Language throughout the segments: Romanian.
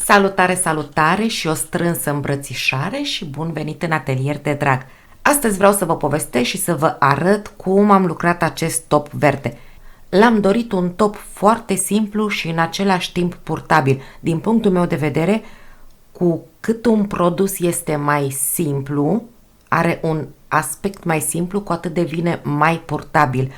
Salutare, salutare și o strânsă îmbrățișare și bun venit în atelier de drag. Astăzi vreau să vă povestesc și să vă arăt cum am lucrat acest top verde. L-am dorit un top foarte simplu și în același timp purtabil. Din punctul meu de vedere, cu cât un produs este mai simplu, are un aspect mai simplu, cu atât devine mai purtabil.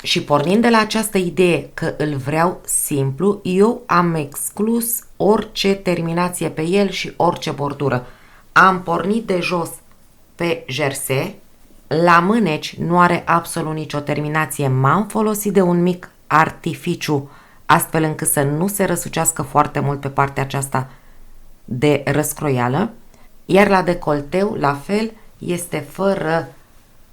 Și pornind de la această idee că îl vreau simplu, eu am exclus orice terminație pe el și orice bordură. Am pornit de jos pe jersey, la mâneci nu are absolut nicio terminație, m-am folosit de un mic artificiu astfel încât să nu se răsucească foarte mult pe partea aceasta de răscroială, iar la decolteu la fel este fără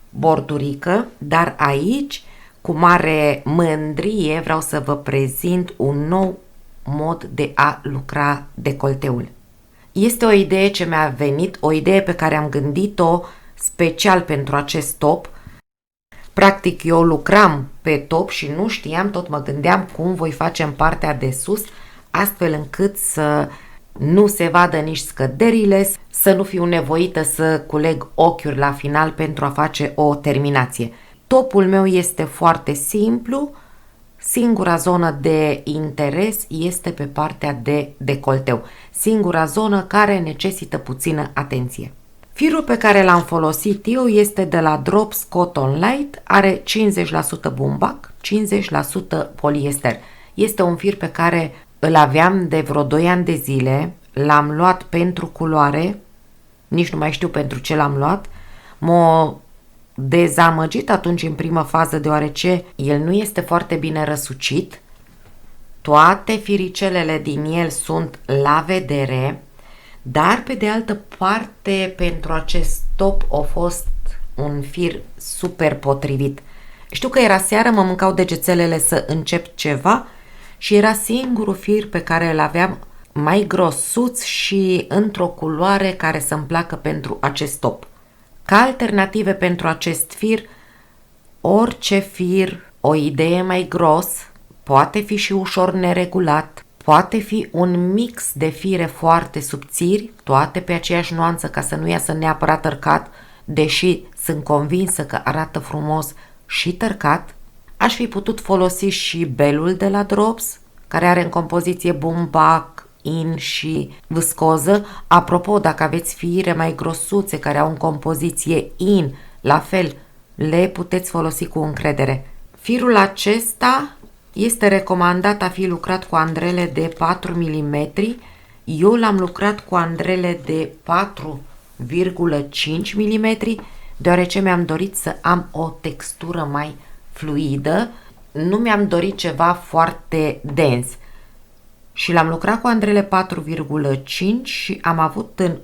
bordurică, dar aici cu mare mândrie vreau să vă prezint un nou mod de a lucra decolteul. Este o idee ce mi-a venit, o idee pe care am gândit-o special pentru acest top. Practic eu lucram pe top și nu știam, tot mă gândeam cum voi face în partea de sus, astfel încât să nu se vadă nici scăderile, să nu fiu nevoită să culeg ochiuri la final pentru a face o terminație. Topul meu este foarte simplu, singura zonă de interes este pe partea de decolteu, singura zonă care necesită puțină atenție. Firul pe care l-am folosit eu este de la Drops Cotton Light, are 50% bumbac, 50% poliester. Este un fir pe care îl aveam de vreo 2 ani de zile, l-am luat pentru culoare, nici nu mai știu pentru ce l-am luat, m-a dezamăgit atunci în primă fază deoarece el nu este foarte bine răsucit, toate firicelele din el sunt la vedere, dar pe de altă parte pentru acest top a fost un fir super potrivit. Știu că era seară, mă mâncau degețelele să încep ceva și era singurul fir pe care îl aveam mai grosuț și într-o culoare care să-mi placă pentru acest top. Ca alternative pentru acest fir, orice fir, o idee mai gros, poate fi și ușor neregulat, poate fi un mix de fire foarte subțiri, toate pe aceeași nuanță ca să nu iasă neapărat tărcat, deși sunt convinsă că arată frumos și tărcat. Aș fi putut folosi și belul de la Drops, care are în compoziție bumbac, in și viscoză. Apropo, dacă aveți fire mai grosuțe care au în compoziție in, la fel, le puteți folosi cu încredere. Firul acesta este recomandat a fi lucrat cu andrele de 4 mm. Eu l-am lucrat cu andrele de 4,5 mm, deoarece mi-am dorit să am o textură mai fluidă, nu mi-am dorit ceva foarte dens. Și l-am lucrat cu andrele 4,5 și am avut în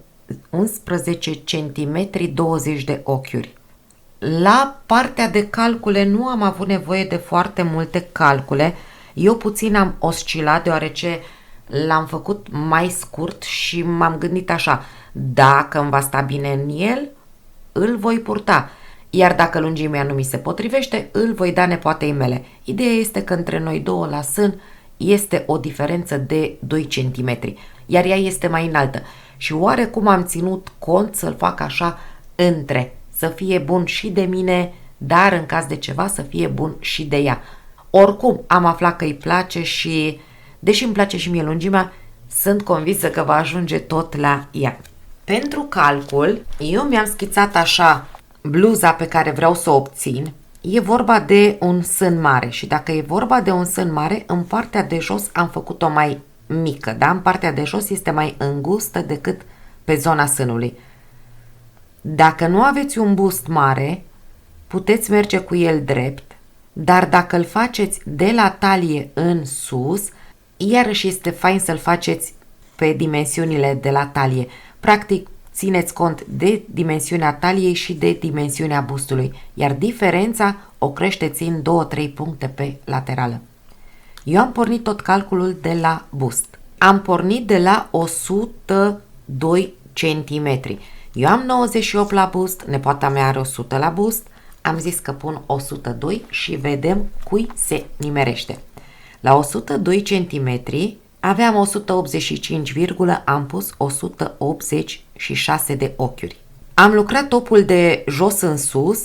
11 cm 20 de ochiuri. La partea de calcule nu am avut nevoie de foarte multe calcule. Eu puțin am oscilat deoarece l-am făcut mai scurt și m-am gândit așa: dacă îmi va sta bine în el, îl voi purta. Iar dacă lungimea nu mi se potrivește, îl voi da nepoatei mele. Ideea este că între noi două la sân este o diferență de 2 cm, iar ea este mai înaltă. Și oarecum am ținut cont să-l fac așa între, să fie bun și de mine, dar în caz de ceva să fie bun și de ea. Oricum am aflat că îi place și, deși îmi place și mie lungimea, sunt convinsă că va ajunge tot la ea. Pentru calcul, eu mi-am schițat așa bluza pe care vreau să o obțin. E vorba de un sân mare și dacă e vorba de un sân mare, în partea de jos am făcut-o mai mică, da? În partea de jos este mai îngustă decât pe zona sânului. Dacă nu aveți un bust mare, puteți merge cu el drept, dar dacă îl faceți de la talie în sus, iarăși este fain să-l faceți pe dimensiunile de la talie. Practic, țineți cont de dimensiunea taliei și de dimensiunea bustului, iar diferența o creșteți în 2-3 puncte pe laterală. Eu am pornit tot calculul de la bust. Am pornit de la 102 cm. Eu am 98 la bust, nepoata mea are 100 la bust, am zis că pun 102 și vedem cui se nimerește. La 102 cm aveam 185, am pus 186 de ochiuri. Am lucrat topul de jos în sus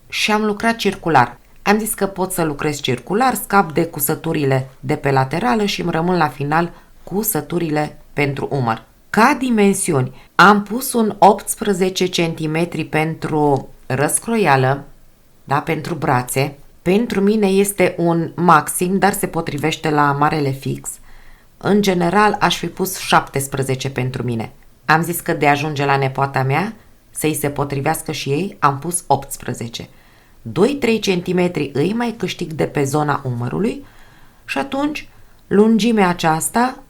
și am lucrat circular. Am zis că pot să lucrez circular, scap de cusăturile de pe laterală și îmi rămân la final cusăturile pentru umăr. Ca dimensiuni, am pus un 18 cm pentru răscroială, da, pentru brațe. Pentru mine este un maxim, dar se potrivește la marele fix. În general, aș fi pus 17 pentru mine. Am zis că de ajunge la nepoata mea, să-i se potrivească și ei, am pus 18. 2-3 cm îi mai câștig de pe zona umărului și atunci lungimea aceasta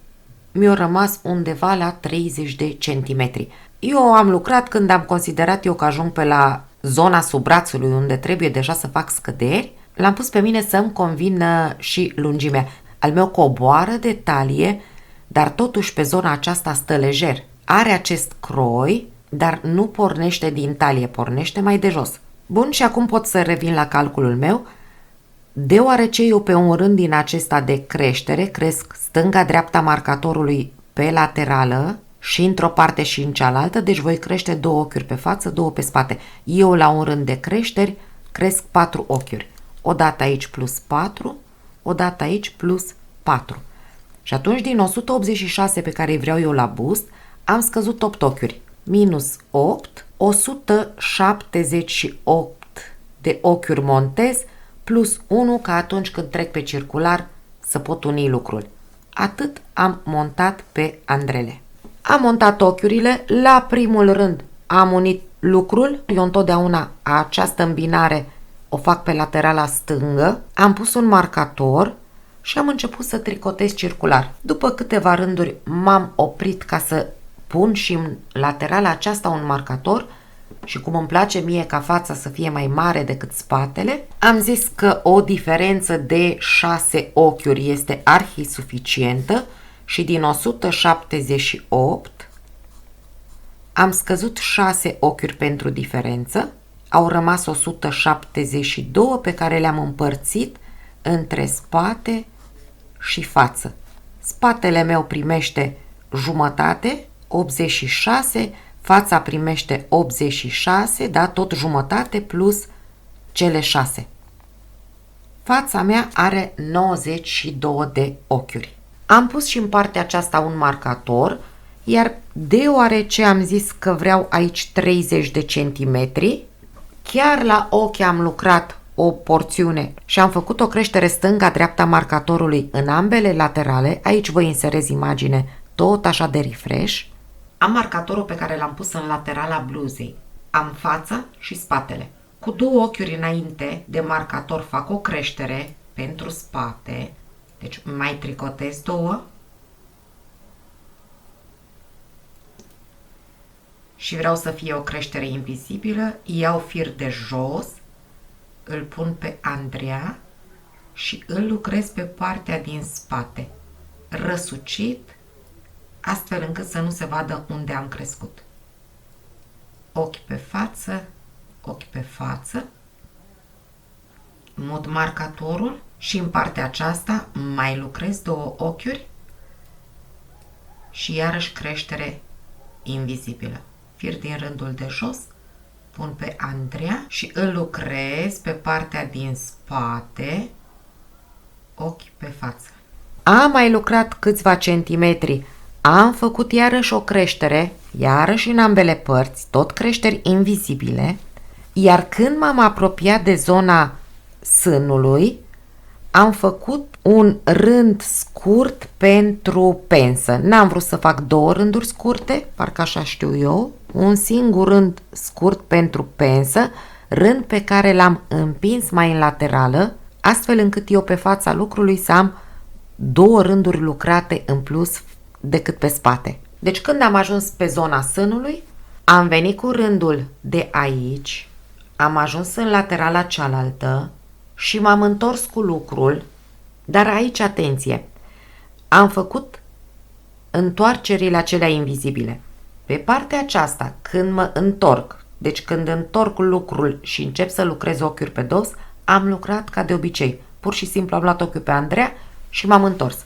mi-a rămas undeva la 30 de centimetri. Eu am lucrat când am considerat eu că ajung pe la zona sub brațului unde trebuie deja să fac scăderi, l-am pus pe mine să-mi convină și lungimea. Al meu coboară de talie, dar totuși pe zona aceasta stă lejer. Are acest croi, dar nu pornește din talie, pornește mai de jos. Bun, și acum pot să revin la calculul meu. Deoarece eu pe un rând din acesta de creștere cresc stânga-dreapta marcatorului pe laterală și într-o parte și în cealaltă, deci voi crește 2 ochiuri pe față, 2 pe spate. Eu la un rând de creșteri cresc 4 ochiuri. O dată aici plus 4, o dată aici plus 4. Și atunci din 186 pe care îi vreau eu la bust, am scăzut 8 ochiuri. Minus 8, 178 de ochiuri montez, plus 1 ca atunci când trec pe circular să pot uni lucrul. Atât am montat pe andrele. Am montat ochiurile, la primul rând am unit lucrul, eu întotdeauna această îmbinare o fac pe laterala stângă, am pus un marcator și am început să tricotez circular. După câteva rânduri m-am oprit ca să pun și în laterala aceasta un marcator și cum îmi place mie ca fața să fie mai mare decât spatele, am zis că o diferență de 6 ochiuri este arhi suficientă și din 178 am scăzut 6 ochiuri pentru diferență, au rămas 172 pe care le-am împărțit între spate și față. Spatele meu primește jumătate, 86, fața primește 86, da, tot jumătate plus cele 6. Fața mea are 92 de ochiuri. Am pus și în partea aceasta un marcator, iar deoarece am zis că vreau aici 30 de centimetri, chiar la ochi am lucrat o porțiune și am făcut o creștere stânga-dreapta marcatorului în ambele laterale. Aici vă inserez imagine tot așa de refresh. Am marcatorul pe care l-am pus în laterala bluzei. Am fața și spatele. Cu 2 ochiuri înainte de marcator fac o creștere pentru spate. Deci mai tricotez 2. Și vreau să fie o creștere invizibilă. Iau fir de jos, îl pun pe Andrea și îl lucrez pe partea din spate. Răsucit, astfel încât să nu se vadă unde am crescut. Ochi pe față, ochi pe față. Mut marcatorul și în partea aceasta mai lucrez 2 ochiuri și iarăși creștere invizibilă. Fir din rândul de jos, pun pe Andrea și îl lucrez pe partea din spate, ochi pe față. Am mai lucrat câțiva centimetri, am făcut iarăși o creștere, iarăși în ambele părți, tot creșteri invizibile, iar când m-am apropiat de zona sânului, am făcut un rând scurt pentru pensă. N-am vrut să fac 2 rânduri scurte, parcă așa știu eu, un singur rând scurt pentru pensă, rând pe care l-am împins mai în laterală, astfel încât eu pe fața lucrului să am 2 rânduri lucrate în plus decât pe spate. Deci când am ajuns pe zona sânului, am venit cu rândul de aici, am ajuns în laterala cealaltă și m-am întors cu lucrul, dar aici atenție, am făcut întoarcerile acelea invizibile. Pe partea aceasta, când mă întorc, deci când întorc lucrul și încep să lucrez ochiuri pe dos, am lucrat ca de obicei. Pur și simplu am luat ochiul pe Andreea și m-am întors.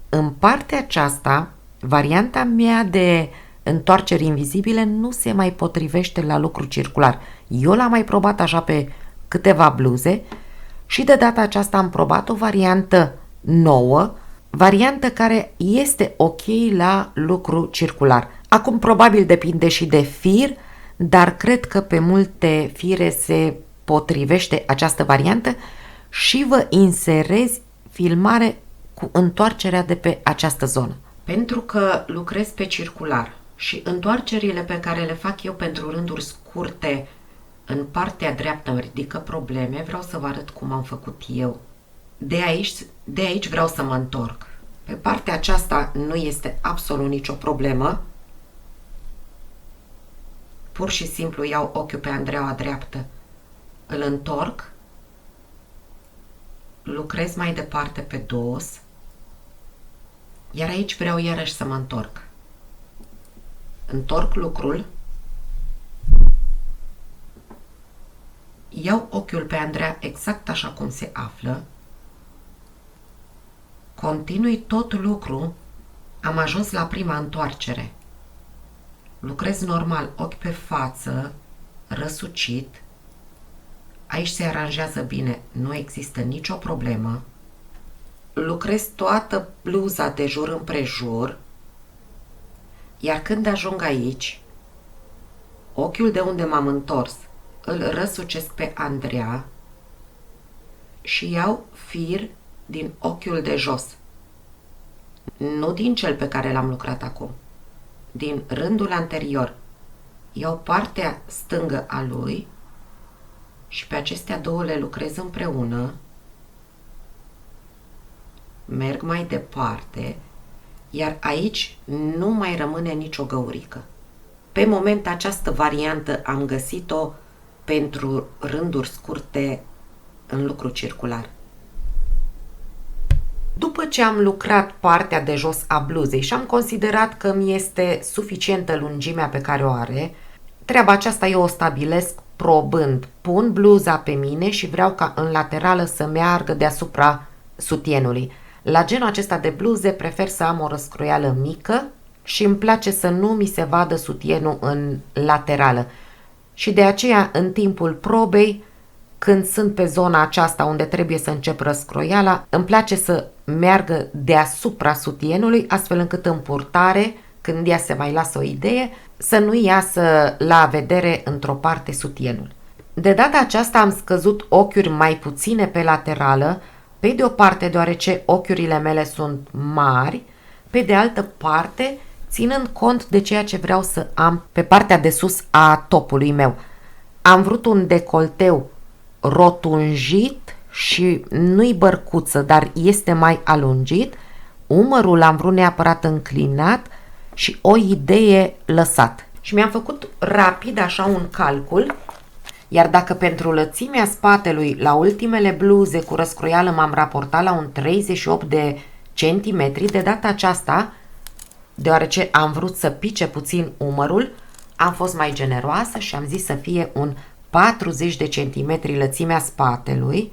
În partea aceasta, varianta mea de întoarceri invizibile nu se mai potrivește la lucru circular. Eu l-am mai probat așa pe câteva bluze și de data aceasta am probat o variantă nouă, variantă care este ok la lucru circular. Acum probabil depinde și de fir, dar cred că pe multe fire se potrivește această variantă și vă inserez filmare cu întoarcerea de pe această zonă. Pentru că lucrez pe circular și întoarcerile pe care le fac eu pentru rânduri scurte în partea dreaptă îmi ridică probleme, vreau să vă arăt cum am făcut eu. De aici vreau să mă întorc. Pe partea aceasta nu este absolut nicio problemă. Pur și simplu iau ochiul pe Andreea dreaptă, îl întorc, lucrez mai departe pe dos, iar aici vreau iarăși să mă întorc. Întorc lucrul, iau ochiul pe Andreea exact așa cum se află, continui tot lucrul, am ajuns la prima întoarcere. Lucrez normal, ochi pe față, răsucit, aici se aranjează bine, nu există nicio problemă. Lucrez toată bluza de jur împrejur, iar când ajung aici, ochiul de unde m-am întors, îl răsucesc pe Andreea și iau fir din ochiul de jos, nu din cel pe care l-am lucrat acum, din rândul anterior. Iau partea stângă a lui și pe acestea două le lucrez împreună, merg mai departe, iar aici nu mai rămâne nicio găurică. Pe moment această variantă am găsit-o pentru rânduri scurte în lucru circular. După ce am lucrat partea de jos a bluzei și am considerat că mi este suficientă lungimea pe care o are, treaba aceasta eu o stabilesc probând. Pun bluza pe mine și vreau ca în laterală să meargă deasupra sutienului. La genul acesta de bluze prefer să am o răscroială mică și îmi place să nu mi se vadă sutienul în laterală. Și de aceea, în timpul probei, când sunt pe zona aceasta unde trebuie să încep răscroiala, îmi place să meargă deasupra sutienului, astfel încât în purtare, când ea se mai lasă o idee, să nu iasă la vedere într-o parte sutienul. De data aceasta am scăzut ochiuri mai puține pe laterală, pe de o parte deoarece ochiurile mele sunt mari, pe de altă parte ținând cont de ceea ce vreau să am pe partea de sus a topului meu. Am vrut un decolteu rotunjit și nu-i bărcuță, dar este mai alungit, umărul l-am vrut neapărat înclinat și o idee lăsat. Și mi-am făcut rapid așa un calcul, iar dacă pentru lățimea spatelui la ultimele bluze cu răscroială m-am raportat la un 38 de centimetri, de data aceasta, deoarece am vrut să pice puțin umărul, am fost mai generoasă și am zis să fie un 40 de centimetri lățimea spatelui,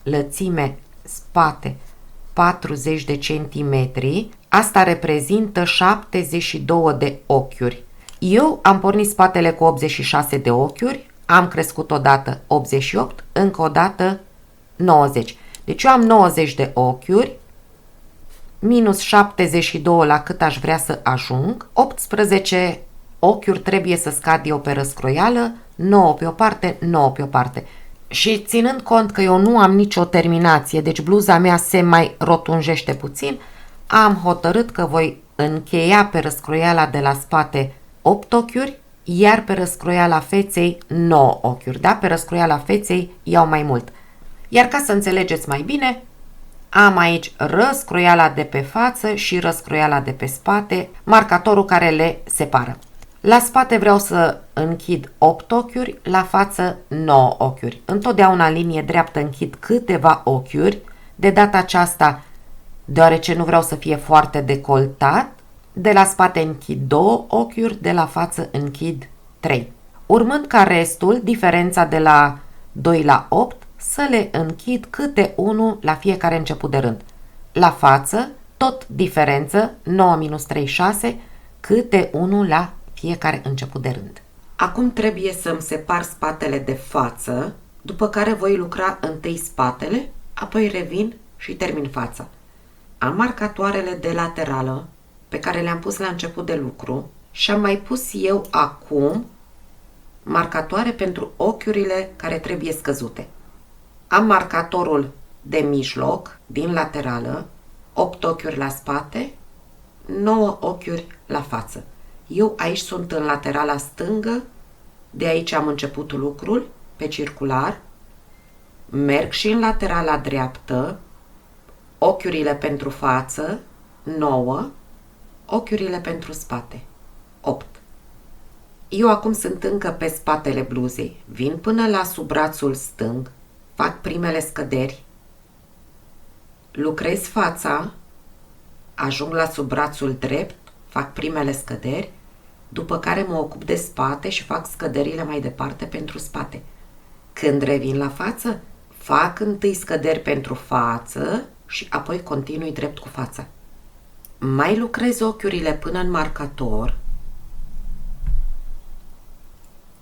lățime spate 40 de centimetri, asta reprezintă 72 de ochiuri. Eu am pornit spatele cu 86 de ochiuri, am crescut odată 88, încă o dată 90. Deci eu am 90 de ochiuri, minus 72 la cât aș vrea să ajung, 18 ochiuri trebuie să scad eu pe răscroială, 9 pe o parte, 9 pe o parte. Și ținând cont că eu nu am nicio terminație, deci bluza mea se mai rotunjește puțin, am hotărât că voi încheia pe răscroiala de la spate 8 ochiuri, iar pe răscroiala feței 9 ochiuri. Da? Pe răscroiala feței iau mai mult. Iar ca să înțelegeți mai bine, Am aici răscroiala de pe față și răscroiala de pe spate, marcatorul care le separă. La spate vreau să închid 8 ochiuri, la față 9 ochiuri. Întotdeauna în linie dreaptă închid câteva ochiuri, de data aceasta, deoarece nu vreau să fie foarte decoltat, de la spate închid 2 ochiuri, de la față închid 3. Urmând ca restul, diferența de la 2 la 8, să le închid câte unul la fiecare început de rând. La față, tot diferență, 9 minus 3, 6, câte unul la fiecare început de rând. Acum trebuie să-mi separ spatele de față, după care voi lucra întâi spatele, apoi revin și termin fața. Am marcatoarele de laterală, pe care le-am pus la început de lucru, și am mai pus eu acum marcatoare pentru ochiurile care trebuie scăzute. Am marcatorul de mijloc, din laterală, 8 ochiuri la spate, 9 ochiuri la față. Eu aici sunt în laterala stângă, de aici am început lucrul, pe circular, merg și în laterala dreaptă, ochiurile pentru față, 9, ochiurile pentru spate, 8. Eu acum sunt încă pe spatele bluzei, vin până la sub brațul stâng, fac primele scăderi, lucrez fața, ajung la sub brațul drept, fac primele scăderi, după care mă ocup de spate și fac scăderile mai departe pentru spate. Când revin la față, fac întâi scăderi pentru față și apoi continui drept cu fața. Mai lucrez ochiurile până în marcator.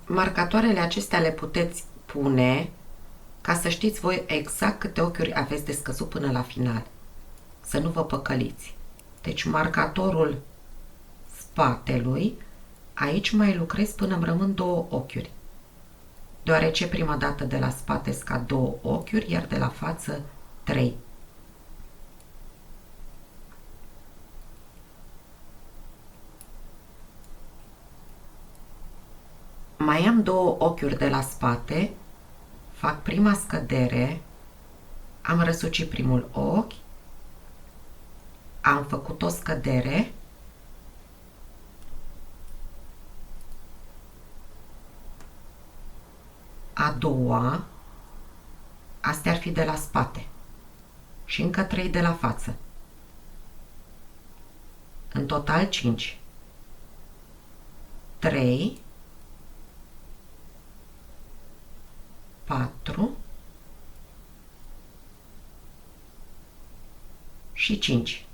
Marcatoarele acestea le puteți pune ca să știți voi exact câte ochiuri aveți de scăzut până la final. Să nu vă păcăliți. Deci marcatorul spatelui, aici mai lucrez până îmi rămân 2 ochiuri. Deoarece prima dată de la spate scad 2 ochiuri, iar de la față 3. Mai am 2 ochiuri de la spate, fac prima scădere, am răsucit primul ochi, am făcut o scădere, a doua, astea ar fi de la spate și încă 3 de la față. În total 5. 3, 4 și 5.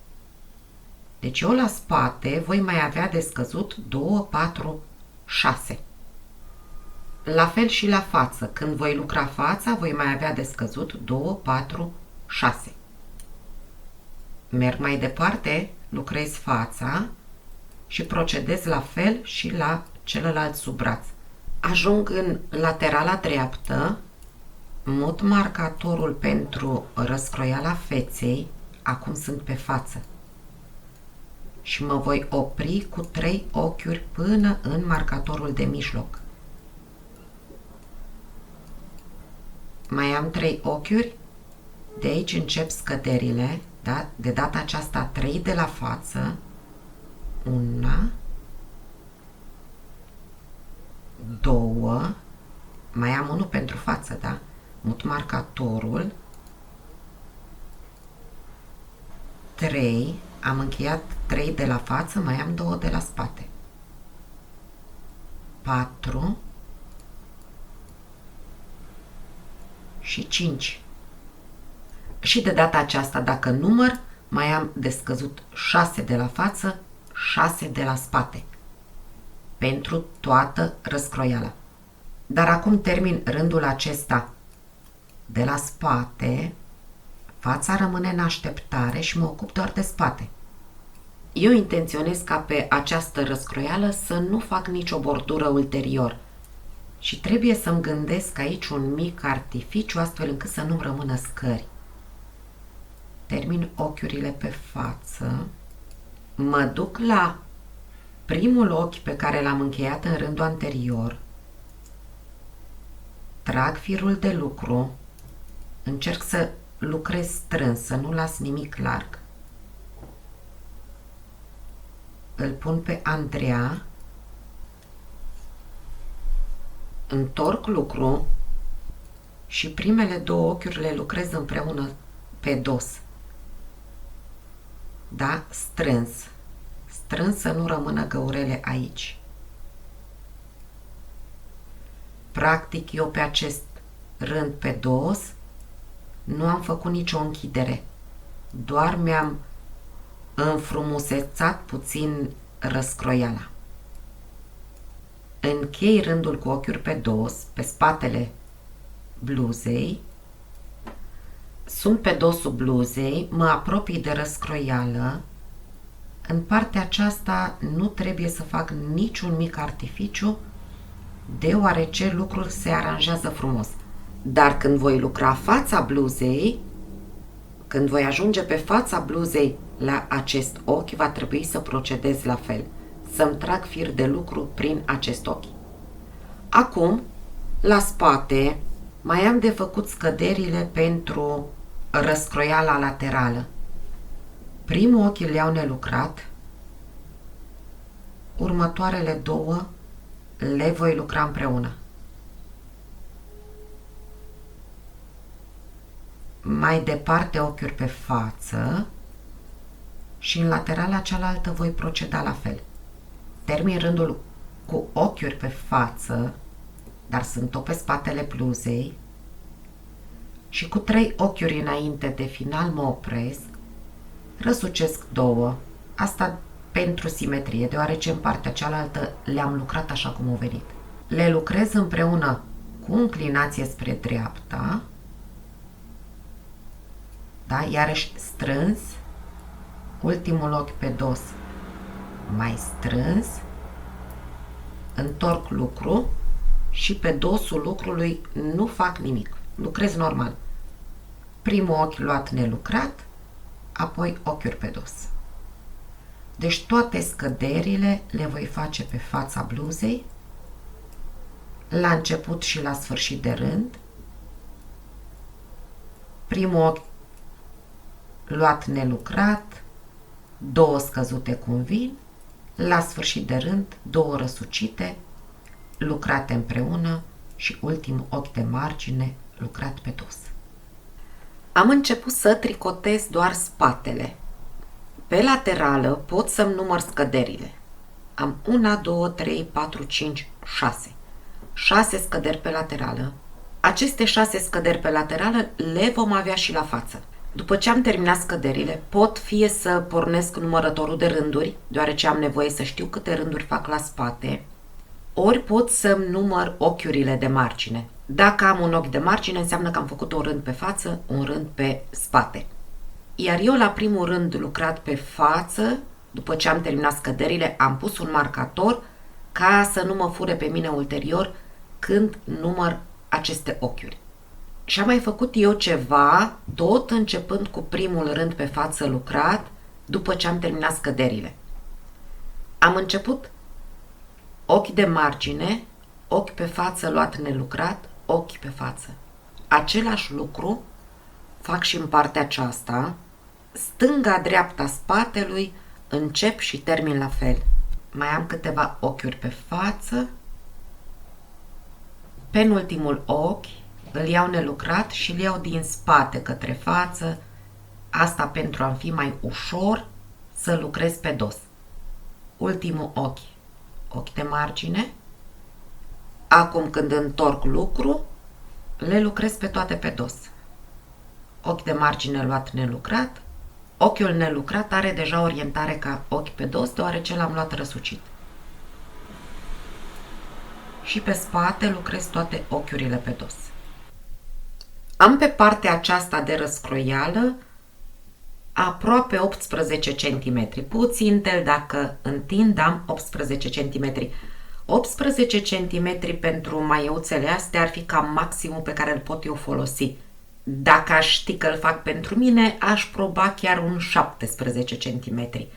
Deci eu la spate voi mai avea de scăzut 2, 4, 6. La fel și la față. Când voi lucra fața, voi mai avea de scăzut 2, 4, 6. Merg mai departe, lucrez fața și procedez la fel și la celălalt sub braț. Ajung în laterala dreaptă, mut marcatorul pentru răscroiala feței, acum sunt pe față. Și mă voi opri cu 3 ochiuri până în marcatorul de mijloc. Mai am 3 ochiuri, de aici încep scăderile, da? De data aceasta 3 de la față, 1, 2, mai am 1 pentru față, da? Mut marcatorul, 3, am încheiat 3 de la față, mai am 2 de la spate, 4 și 5. Și de data aceasta, dacă număr, mai am de scăzut 6 de la față, 6 de la spate, pentru toată răscroiala. Dar acum termin rândul acesta de la spate, fața rămâne în așteptare și mă ocup doar de spate. Eu intenționez ca pe această răscroială să nu fac nicio bordură ulterior și trebuie să-mi gândesc aici un mic artificiu astfel încât să nu-mi rămână scări. Termin ochiurile pe față, mă duc la primul ochi pe care l-am încheiat în rândul anterior, trag firul de lucru, încerc să lucrez strâns, să nu las nimic larg. Îl pun pe Andreea, întorc lucru și primele două ochiuri le lucrez împreună pe dos. Da? Strâns. Strâns, să nu rămână găurele aici. Practic, eu pe acest rând pe dos nu am făcut nicio închidere. Doar mi-am înfrumusețat puțin răscroiala. Închei rândul cu ochiuri pe dos, pe spatele bluzei. Sunt pe dosul bluzei, mă apropii de răscroială. În partea aceasta nu trebuie să fac niciun mic artificiu, deoarece lucrul se aranjează frumos. Dar când voi lucra fața bluzei, când voi ajunge pe fața bluzei la acest ochi, va trebui să procedez la fel, să-mi trag fir de lucru prin acest ochi. Acum, la spate, mai am de făcut scăderile pentru răscroiala laterală. Primul ochi îl iau nelucrat, următoarele două le voi lucra împreună. Mai departe ochiuri pe față și în laterala cealaltă voi proceda la fel. Termin rândul cu ochiuri pe față, dar sunt tot pe spatele bluzei și cu 3 ochiuri înainte de final mă opresc, răsucesc două, asta pentru simetrie, deoarece în partea cealaltă le-am lucrat așa cum au venit. Le lucrez împreună cu înclinație spre dreapta, da? Iarăși strâns, ultimul ochi pe dos mai strâns, întorc lucru și pe dosul lucrului nu fac nimic, lucrez normal. Primul ochi luat nelucrat, apoi ochiuri pe dos. Deci toate scăderile le voi face pe fața bluzei, la început și la sfârșit de rând. Primul ochi luat nelucrat, două scăzute cum vin, la sfârșit de rând, două răsucite, lucrate împreună și ultimul ochi de margine lucrat pe dos. Am început să tricotez doar spatele. Pe laterală pot să-mi număr scăderile. Am 1, 2, 3, 4, 5, 6. 6 scăderi pe laterală. Aceste 6 scăderi pe laterală le vom avea și la față. După ce am terminat scăderile, pot fie să pornesc numărătorul de rânduri, deoarece am nevoie să știu câte rânduri fac la spate, ori pot să-mi număr ochiurile de margine. Dacă am un ochi de margine, înseamnă că am făcut un rând pe față, un rând pe spate. Iar eu la primul rând lucrat pe față, după ce am terminat scăderile, am pus un marcator ca să nu mă fure pe mine ulterior când număr aceste ochiuri. Și am mai făcut eu ceva, tot începând cu primul rând pe față lucrat, după ce am terminat scăderile. Am început ochi de margine, ochi pe față luat nelucrat, ochi pe față. Același lucru fac și în partea aceasta, stânga-dreapta spatelui, încep și termin la fel. Mai am câteva ochiuri pe față, penultimul ochi îl iau nelucrat și îl iau din spate către față, asta pentru a fi mai ușor să lucrez pe dos. Ultimul ochi, ochi de margine. Acum când întorc lucru, le lucrez pe toate pe dos. Ochi de margine luat nelucrat, ochiul nelucrat are deja orientare ca ochi pe dos, deoarece l-am luat răsucit. Și pe spate lucrez toate ochiurile pe dos. Am pe partea aceasta de răscroială aproape 18 cm. Puțin tel dacă întind, am 18 cm. 18 cm pentru maieuțele astea ar fi cam maximul pe care îl pot eu folosi. Dacă aș ști că îl fac pentru mine, aș proba chiar un 17 cm.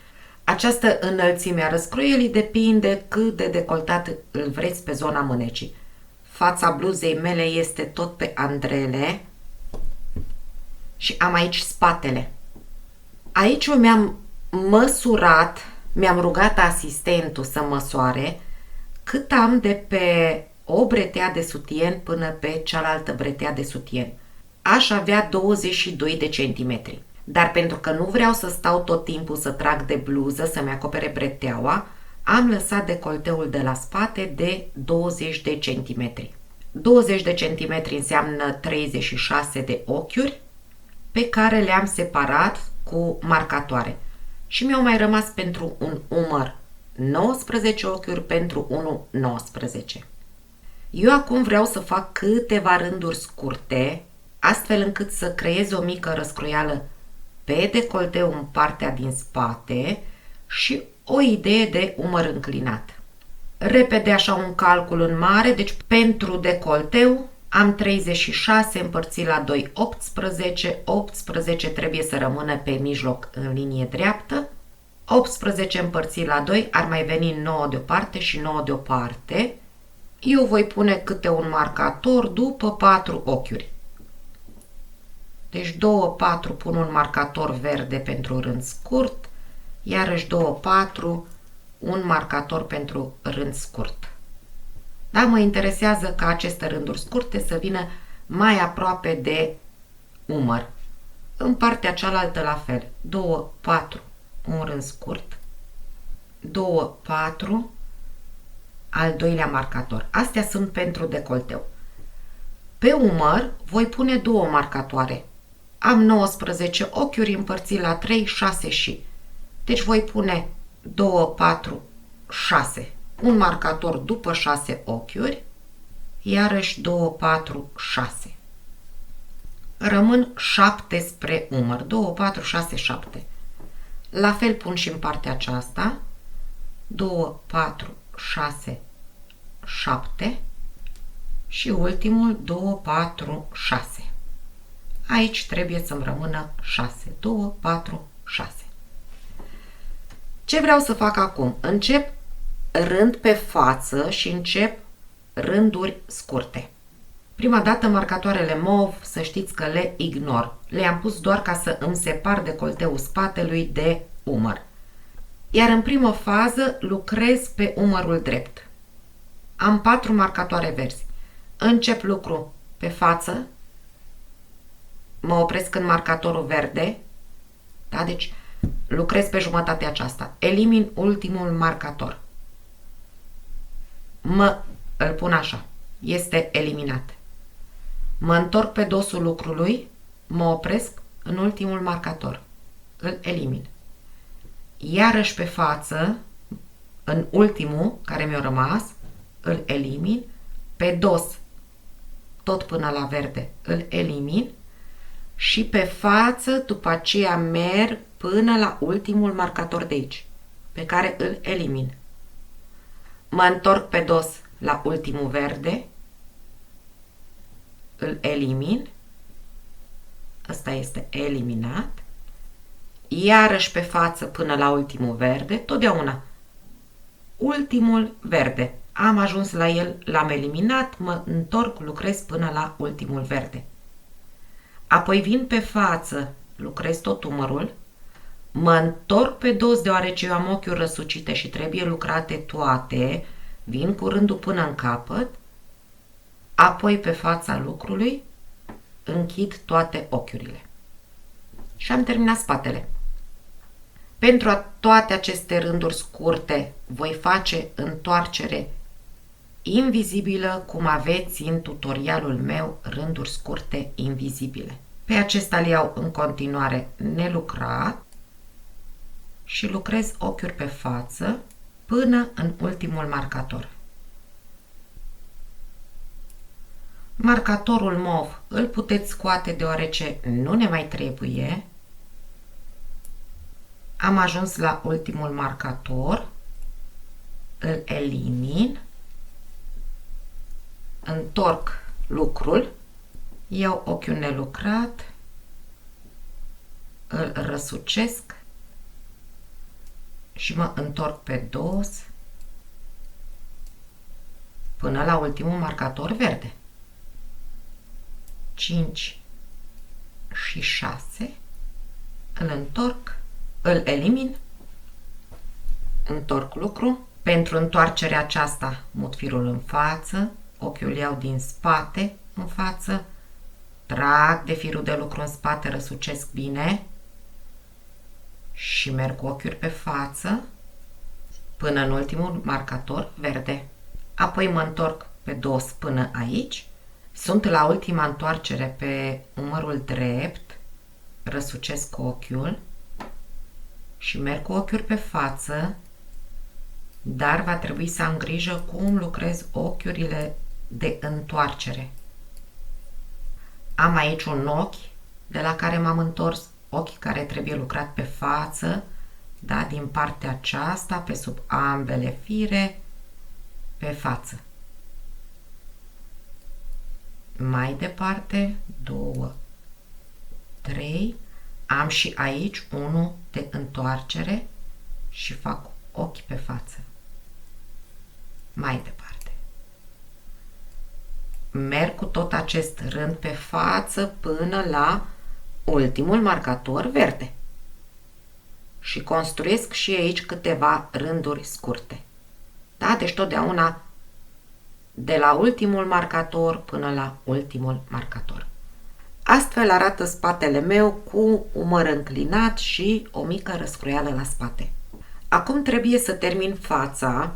Această înălțime a răscroielii depinde cât de decoltat îl vreți pe zona mânecii. Fața bluzei mele este tot pe andrele, Și am aici spatele. Aici eu mi-am măsurat, mi-am rugat asistentul să măsoare cât am de pe o bretea de sutien până pe cealaltă bretea de sutien. Aș avea 22 de centimetri. Dar pentru că nu vreau să stau tot timpul să trag de bluză, să-mi acopere breteaua, am lăsat decolteul de la spate de 20 de centimetri. 20 de centimetri înseamnă 36 de ochiuri pe care le-am separat cu marcatoare. Și mi-au mai rămas pentru un umăr 19 ochiuri, pentru unul 19. Eu acum vreau să fac câteva rânduri scurte, astfel încât să creez o mică răscroială pe decolteu în partea din spate și o idee de umăr înclinat. Repede așa un calcul în mare, deci pentru decolteu am 36 împărțit la 2, 18, 18 trebuie să rămână pe mijloc în linie dreaptă, 18 împărțit la 2 ar mai veni 9 de o parte și 9 de o parte. Eu voi pune câte un marcator după 4 ochiuri. Deci 2, 4 pun un marcator verde pentru rând scurt, iarăși 2, 4 un marcator pentru rând scurt. Da, mă interesează ca aceste rânduri scurte să vină mai aproape de umăr. În partea cealaltă la fel. 2, 4 un rând scurt, 2, 4 al doilea marcator. Astea sunt pentru decolteu. Pe umăr voi pune 2 marcatoare. Am 19 ochiuri împărțit la 3, 6 și. Deci voi pune 2, 4, 6. Un marcator după 6 ochiuri, iarăși 2, 4, 6. Rămân 7 spre umăr. 2, 4, 6, 7. La fel pun și în partea aceasta. 2, 4, 6, 7. Și ultimul 2, 4, 6. Aici trebuie să-mi rămână 6. 2, 4, 6. Ce vreau să fac acum? Încep rând pe față și încep rânduri scurte. Prima dată marcatoarele mov, să știți că le ignor. Le-am pus doar ca să îmi separ decolteul spatelui de umăr. Iar în primă fază lucrez pe umărul drept. Am 4 marcatoare verzi. Încep lucru pe față. Mă opresc în marcatorul verde. Da? Deci lucrez pe jumătatea aceasta. Elimin ultimul marcator. Îl pun așa. Este eliminat. Mă întorc pe dosul lucrului, mă opresc în ultimul marcator. Îl elimin. Iarăși pe față, în ultimul care mi-a rămas, îl elimin. Pe dos, tot până la verde, îl elimin. Și pe față, după aceea merg până la ultimul marcator de aici, pe care îl elimin. Mă întorc pe dos la ultimul verde, îl elimin. Ăsta este eliminat. Iarăși pe față până la ultimul verde, totdeauna. Ultimul verde. Am ajuns la el, l-am eliminat, mă întorc, lucrez până la ultimul verde. Apoi vin pe față, lucrez tot umărul, mă întorc pe dos deoarece eu am ochiuri răsucite și trebuie lucrate toate, vin cu rândul până în capăt, apoi pe fața lucrului închid toate ochiurile. Și am terminat spatele. Pentru toate aceste rânduri scurte voi face întoarcere invizibilă, cum aveți în tutorialul meu rânduri scurte invizibile. Pe acesta îl iau în continuare nelucrat și lucrez ochiuri pe față până în ultimul marcator. Marcatorul mov îl puteți scoate deoarece nu ne mai trebuie. Am ajuns la ultimul marcator, îl elimin, întorc lucrul, iau ochiul nelucrat, îl răsucesc și mă întorc pe dos până la ultimul marcator verde. 5, și 6. Îl întorc, îl elimin, întorc lucru. Pentru întoarcerea aceasta mut firul în față, ochiul iau din spate în față, trag de firul de lucru în spate, răsucesc bine și merg cu ochiuri pe față până în ultimul marcator verde. Apoi mă întorc pe dos până aici, sunt la ultima întoarcere pe umărul drept, răsucesc ochiul și merg cu ochiuri pe față, dar va trebui să am grijă cum lucrez ochiurile de întoarcere. Am aici un ochi de la care m-am întors, ochi care trebuie lucrat pe față, da, din partea aceasta, pe sub ambele fire, pe față. Mai departe, 2, 3, am și aici unul de întoarcere și fac ochi pe față. Mai departe. Merg cu tot acest rând pe față până la ultimul marcator verde. Și construiesc și aici câteva rânduri scurte. Da? Deci totdeauna de la ultimul marcator până la ultimul marcator. Astfel arată spatele meu cu umăr înclinat și o mică răscruială la spate. Acum trebuie să termin fața.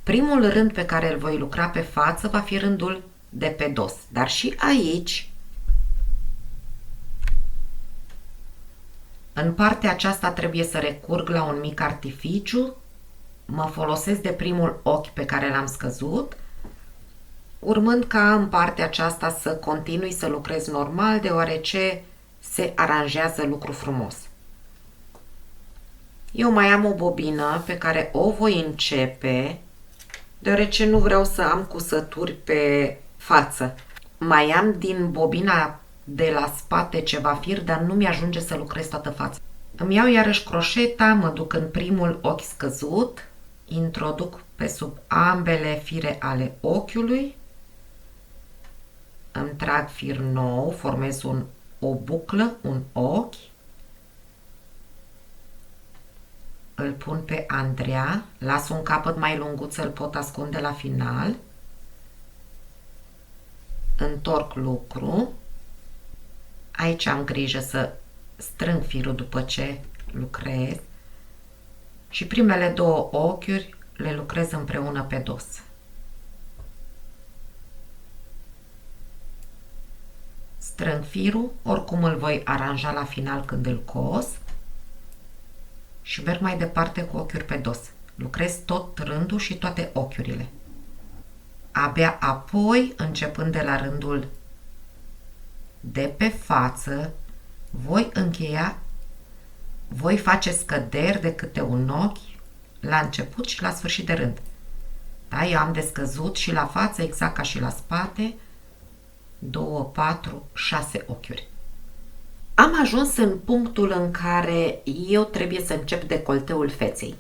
Primul rând pe care îl voi lucra pe față va fi rândul de pe dos, dar și aici, în partea aceasta, trebuie să recurg la un mic artificiu. Mă folosesc de primul ochi pe care l-am scăzut, urmând ca în partea aceasta să continui să lucrez normal, deoarece se aranjează lucru frumos. Eu mai am o bobină pe care o voi începe, deoarece nu vreau să am cusături pe față. Mai am din bobina de la spate ceva fir, dar nu mi-ajunge să lucrez toată fața. Îmi iau iarăși croșeta, mă duc în primul ochi scăzut, introduc pe sub ambele fire ale ochiului, îmi trag fir nou, formez o buclă, un ochi, îl pun pe Andreea, las un capăt mai lunguț, îl pot ascunde la final, întorc lucru, aici am grijă să strâng firul după ce lucrez și primele două ochiuri le lucrez împreună pe dos. Strâng firul, oricum îl voi aranja la final când îl cos și merg mai departe cu ochiuri pe dos. Lucrez tot rândul și toate ochiurile. Abia apoi, începând de la rândul de pe față, voi face scăderi de câte un ochi la început și la sfârșit de rând. Da, eu am descăzut și la față, exact ca și la spate, 2, 4, 6 ochiuri. Am ajuns în punctul în care eu trebuie să încep decolteul feței.